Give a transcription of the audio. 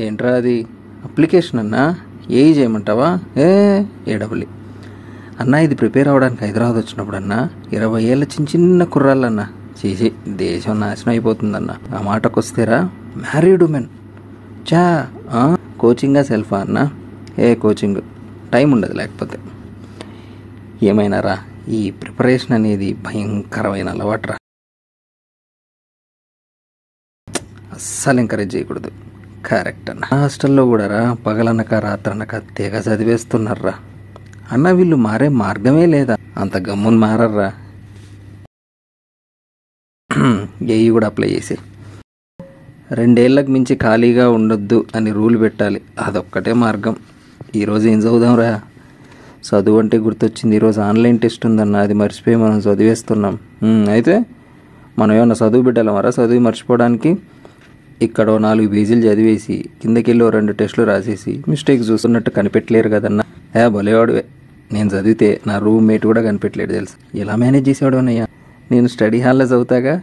ఏంట్రా అది? అప్లికేషన్ అన్నా? ఏ చేయమంటావా? ఏడబ్ల్యూ అన్నా, ఇది ప్రిపేర్ అవ్వడానికి హైదరాబాద్ వచ్చినప్పుడు అన్నా 20 ఏళ్ళ చిన్న చిన్న కుర్రాళ్ళన్నా చేసి దేశం నాశనం అయిపోతుందన్న. ఆ మాటకు వస్తేరా, మ్యారీడ్ ఉమెన్ చా కోచింగా సెల్ఫా అన్నా? కోచింగ్ టైం ఉండదు లేకపోతే. ఏమైనా రా, ఈ ప్రిపరేషన్ అనేది భయంకరమైన అలవాటురా. అస్సలు ఎంకరేజ్ చేయకూడదు. కరెక్ట్ అన్న. హాస్టల్లో కూడా రా, పగలనక రాత్రనక తెగ చదివేస్తున్నారా అన్న. వీళ్ళు మారే మార్గమే లేదా? అంత గమ్మున మారర్రా. ఏఈ కూడా అప్లై చేసి 2 ఏళ్ళకు మించి ఖాళీగా ఉండొద్దు అని రూల్ పెట్టాలి. అదొక్కటే మార్గం. ఈరోజు ఏం చదువుదాంరా? చదువు అంటే గుర్తొచ్చింది, ఈరోజు ఆన్లైన్ టెస్ట్ ఉందన్న. అది మర్చిపోయి మనం చదివేస్తున్నాం. అయితే మనం ఏమన్నా చదువు బిడ్డలమారా చదివి మర్చిపోవడానికి? ఇక్కడ 4 పేజీలు చదివేసి కిందకెళ్ళి 2 టెస్టులు రాసేసి మిస్టేక్స్ చూస్తున్నట్టు కనిపెట్టలేరు కదన్నా. భలేవాడువే. నేను చదివితే నా రూమ్మేట్ కూడా కనిపెట్టలేడు తెలుసు. ఎలా మేనేజ్ చేసేవాడు అన్నయ్య? నేను స్టడీ హాల్లో చదువుతాగా,